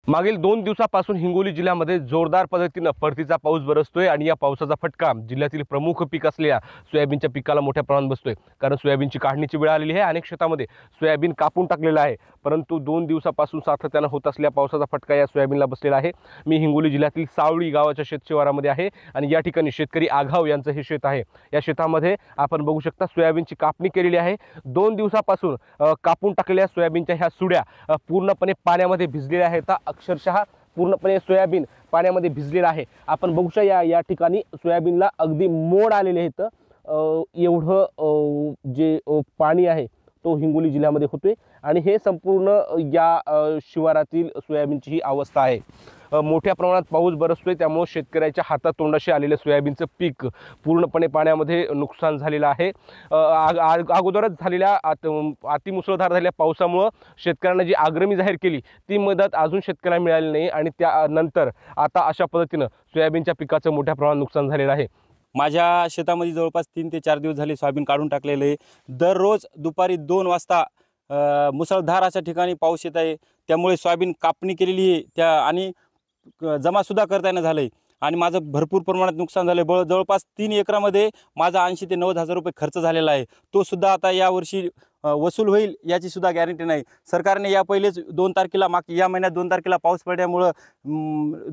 मागील 2 दिवसापासून हिंगोली जिल्ह्यामध्ये जोरदार पद्धतीने परतीचा पाऊस बरसतोय आणि या पावसाचा फटका जिल्ह्यातील प्रमुख पीक असलेल्या सोयाबीनच्या पिकाला मोठ्या प्रमाणात बसतोय। कारण सोयाबीनची काढणीची वेळ आलेली आहे। अनेक शेतामध्ये सोयाबीन कापून टाकलेलं आहे, परंतु 2 दिवसापासून सातत्याने होत असलेल्या पावसाचा फटका या सोयाबीनला बसलेला आहे। मी हिंगोली जिल्ह्यातील सावळी गावाच्या शेतशिवारामध्ये आहे आणि या ठिकाणी शेतकरी आघाव यांचं हे शेत आहे। या शेतामध्ये आपण बघू शकता सोयाबीनची कापणी केलेली आहे। 2 दिवसापासून कापून टाकलेल्या सोयाबीनच्या ह्या सुड्या पूर्णपणे पाण्यामध्ये भिजलेल्या आहेत। अक्षरशः पूर्णपणे सोयाबीन पाण्यामध्ये भिजलेला आहे। आपण बघू शकता या ठिकाणी सोयाबीनला अगदी मोड आलेले आहेत। एवढं जे पाणी आहे तो हिंगोली जिल्ह्यामध्ये होतोय आणि हे संपूर्ण या शिवारातील सोयाबीनची ही अवस्था आहे। मोठ्या प्रमाणात पाऊस बरसतोय, त्यामुळे शेतकऱ्याच्या हातातोंडाशी आलेले सोयाबीनचं पीक पूर्णपणे पाण्यामध्ये नुकसान झालेलं आहे। अगोदरच झालेल्या अतिमुसळधार झालेल्या पावसामुळे शेतकऱ्यांना जी अग्रिमी जाहीर केली ती मदत अजून शेतकऱ्यांना मिळाली नाही आणि त्यानंतर आता अशा पद्धतीनं सोयाबीनच्या पिकाचं मोठ्या प्रमाणात नुकसान झालेलं आहे। माझ्या शेतामध्ये जवळपास 3 ते 4 दिवस झाले सोयाबीन काढून टाकलेले आहे। दररोज दुपारी 2 वाजता मुसळधार अशा ठिकाणी पाऊस येत आहे, त्यामुळे सोयाबीन कापणी केलेली आहे त्या आणि जमासुद्धा करता येणं झालं आहे आणि माझं भरपूर प्रमाणात नुकसान झालं आहे। जवळपास 3 एकरामध्ये माझा 80 ते 90 हजार रुपये खर्च झालेला आहे। तो सुद्धा आता यावर्षी वसूल होईल याची सुद्धा गॅरंटी नाही। सरकारने या पहिलेच 2 तारखेला या महिन्यात 2 तारखेला पाऊस पडल्यामुळं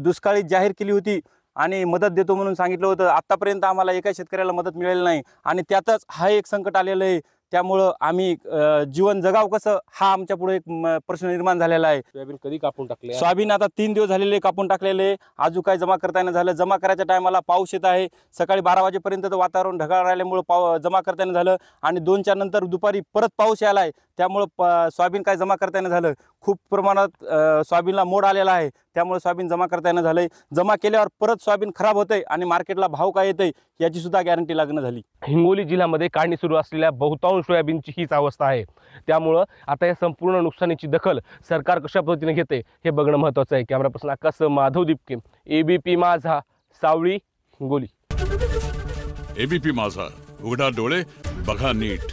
दुष्काळी जाहीर केली होती आणि मदत देतो म्हणून सांगितलं होतं। आत्तापर्यंत आम्हाला एका शेतकऱ्याला मदत मिळाली नाही आणि त्यातच हा एक संकट आलेलं आहे। त्यामुळं आम्ही जीवन जगाव कसं हा आमच्या पुढे एक प्रश्न निर्माण झालेला आहे। सोयाबीन कधी कापून टाकले? सोयाबीन आता 3 दिवस झालेले कापून टाकलेले, अजून काय जमा करता येणं झालं। जमा करायच्या टायमाला पाऊस येत आहे। सकाळी 12 वाजेपर्यंत तर वातावरण ढगाळ राहिल्यामुळं जमा करता येणं झालं आणि 2च्या नंतर दुपारी परत पाऊस यायला आहे, त्यामुळं सोयाबीन काय जमा करता येणं झालं। खूप प्रमाणात सोयाबीनला मोड आलेला आहे, त्यामुळे सोयाबीन जमा करता येणं झालंय। जमा केल्यावर परत सोयाबीन खराब होतंय आणि मार्केटला भाव काय येतंय याची सुद्धा गॅरंटी लागणं झाली। हिंगोली जिल्ह्यामध्ये काढणी सुरू असलेल्या बहुतांश सोयाबीनची हीच अवस्था आहे। त्यामुळं आता या संपूर्ण नुकसानीची दखल सरकार कशा पद्धतीने घेते हे बघणं महत्त्वाचं आहे। कॅमेरा पर्सन आकाश माधव दिपके, एबीपी माझा, सावळी, हिंगोली। एबीपी माझा, उघडा डोळे बघा नीट।